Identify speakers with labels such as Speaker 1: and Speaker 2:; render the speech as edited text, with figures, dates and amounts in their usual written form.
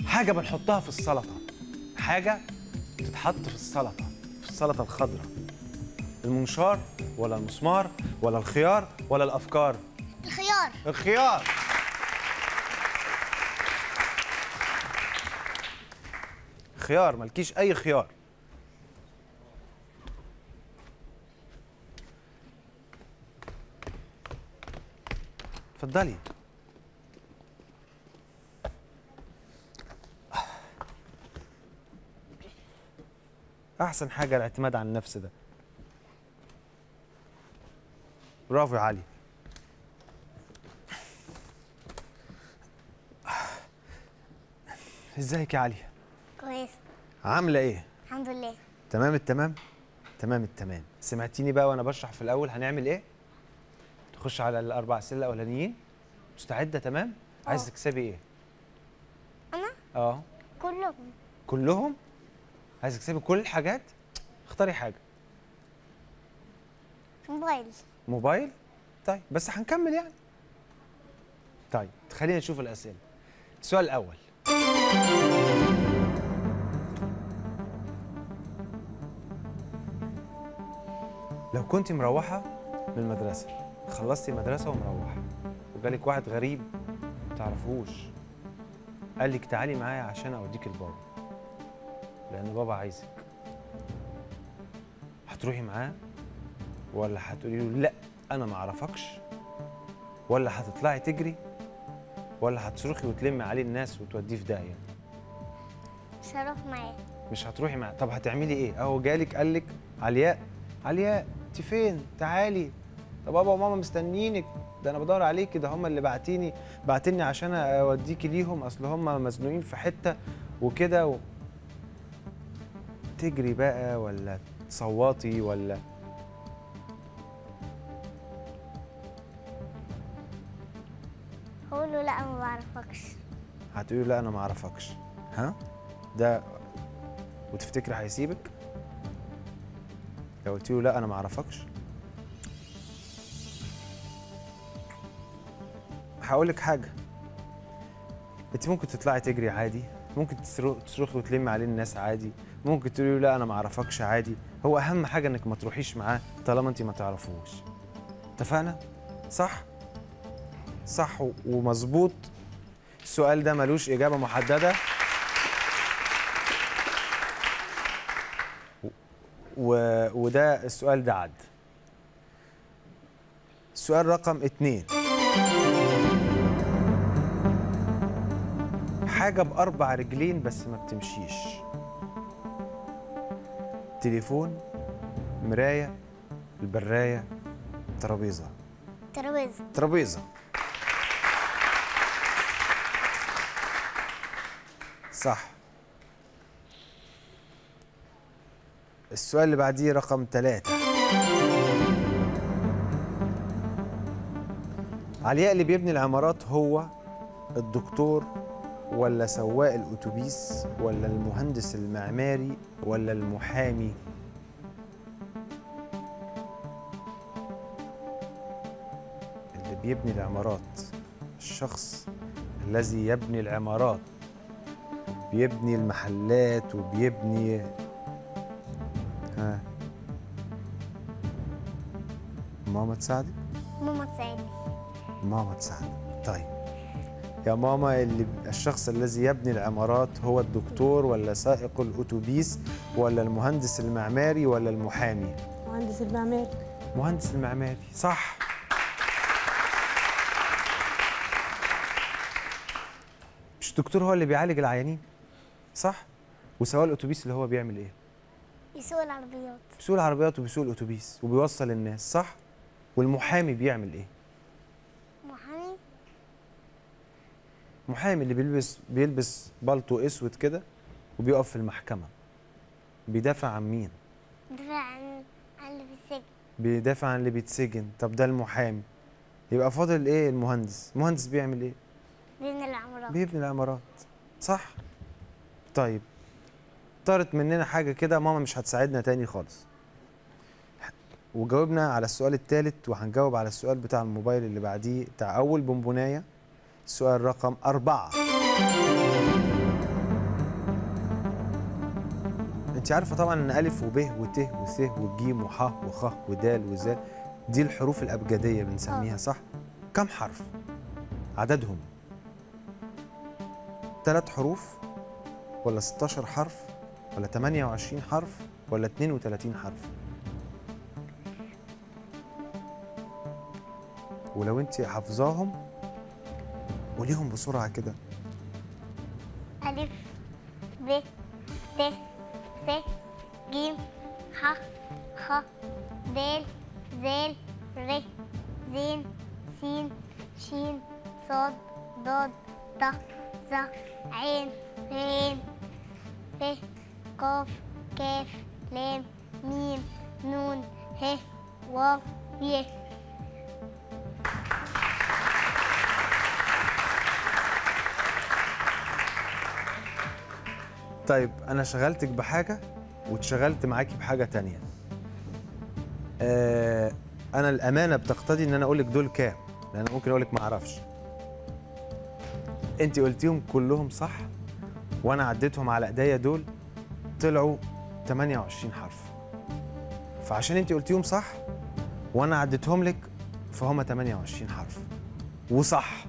Speaker 1: حاجة بنحطها في السلطة، حاجة بتتحط في السلطة الخضراء. المنشار ولا المسمار ولا الخيار ولا الأفكار؟
Speaker 2: الخيار.
Speaker 1: الخيار. خيار، مالكيش أي خيار. اتفضلي. أحسن حاجة الاعتماد على النفس ده. برافو يا علي. ازيك يا علي؟
Speaker 2: كويس.
Speaker 1: عاملة ايه؟
Speaker 2: الحمد لله.
Speaker 1: تمام التمام؟ تمام التمام. سمعتيني بقى وانا بشرح في الأول هنعمل ايه؟ تخش على الأربع أسئلة الأولانيين. مستعدة؟ تمام؟ عايز تكسبي ايه؟
Speaker 2: أنا؟ كلهم.
Speaker 1: كلهم؟ عايز تكسبي كل الحاجات؟ اختاري حاجة.
Speaker 2: موبايل.
Speaker 1: موبايل؟ طيب بس هنكمل يعني. طيب خلينا نشوف الأسئلة. السؤال الأول. لو كنت مروحة من المدرسة، خلصتي مدرسة ومروحة، وجالك واحد غريب متعرفوش، قال لك تعالي معايا عشان أوديك لبابا، لأن بابا عايزك، هتروحي معاه ولا هتقولي له لا أنا ما أعرفكش، ولا هتطلعي تجري، ولا هتصرخي وتلمي عليه الناس وتوديه في داهية؟
Speaker 2: مش هروح معاه.
Speaker 1: مش هتروحي معاه. طب هتعملي ايه؟ اهو جالك قال لك علياء، علياء انت فين؟ تعالي. طب بابا وماما مستنيينك، ده انا بدور عليكي، ده هم اللي بعتني عشان اوديكي ليهم، اصل هم مزنوقين في حته وكده تجري بقى ولا تصوتي ولا؟
Speaker 2: هقول له لا ما بعرفكش.
Speaker 1: هتقولي لا انا ما اعرفكش. ها؟ ده وتفتكري هيسيبك؟ لو قلت له لا انا ما اعرفكش؟ هقول لك حاجه، انت ممكن تطلعي تجري عادي، ممكن تصرخي وتلمي عليه الناس عادي، ممكن تقولي له لا انا ما اعرفكش عادي، هو اهم حاجه انك ما تروحيش معاه طالما انت ما تعرفوش. اتفقنا؟ صح؟ صح ومظبوط. السؤال ده ملوش اجابه محدده، وده السؤال ده عد. السؤال رقم 2. حاجة ب4 رجلين بس ما بتمشيش. تليفون، مراية، البراية، ترابيزة.
Speaker 2: ترابيزة.
Speaker 1: ترابيزة. صح. السؤال اللي بعديه رقم 3. علياء اللي بيبني العمارات هو الدكتور ولا سواق الأتوبيس ولا المهندس المعماري ولا المحامي؟ اللي بيبني العمارات، الشخص الذي يبني العمارات، بيبني المحلات وبيبني ماما تساعدك؟
Speaker 2: ماما تساعدني.
Speaker 1: ماما تساعدك. طيب يا ماما، الشخص الذي يبني العمارات هو الدكتور ولا سائق الأتوبيس ولا المهندس المعماري ولا المحامي؟
Speaker 3: مهندس المعماري.
Speaker 1: مهندس المعماري. صح. مش الدكتور هو اللي بيعالج العيانين؟ صح؟ وسواق الأتوبيس اللي هو بيعمل إيه؟
Speaker 2: بيسوق العربيات.
Speaker 1: بيسوق العربيات وبيسوق الأتوبيس وبيوصل الناس، صح؟ والمحامي بيعمل إيه؟ محامي اللي بيلبس بالطو اسود كده وبيقف في المحكمة. بيدافع عن مين؟
Speaker 2: بيدافع عن اللي بيتسجن.
Speaker 1: بيدافع عن اللي بيتسجن. طب ده المحامي. يبقى فاضل ايه؟ المهندس. المهندس بيعمل ايه؟
Speaker 2: بيبني العمارات.
Speaker 1: بيبني العمارات. صح؟ طيب طارت مننا حاجة كده، ماما مش هتساعدنا تاني خالص. وجاوبنا على السؤال الثالث، وهنجاوب على السؤال بتاع الموبايل اللي بعديه بتاع أول بونبوناية. السؤال رقم 4. انت عارفه طبعا ان الف وب وت وث وجيم وح وخ ودال وزال دي الحروف الابجديه بنسميها، صح؟ كم حرف عددهم؟ 3 حروف ولا 16 حرف ولا 28 حرف ولا 32 حرف؟ ولو انت حافظاهم قوليهم بسرعه كده.
Speaker 2: ألف ب ت ث ج ح خ د ذ ر ز س ش ص ض ط ظ ع ع ف ق ك ل م ن ه واو ي.
Speaker 1: طيب أنا شغلتك بحاجة واتشغلت معاكي بحاجة تانية. أنا الأمانة بتقتضي إن أنا أقول لك دول كام، لأن أنا ممكن أقول لك ما أعرفش. أنت قلتيهم كلهم صح وأنا عديتهم على إيديا دول طلعوا 28 حرف. فعشان أنت قلتيهم صح وأنا عديتهم لك فهم 28 حرف وصح.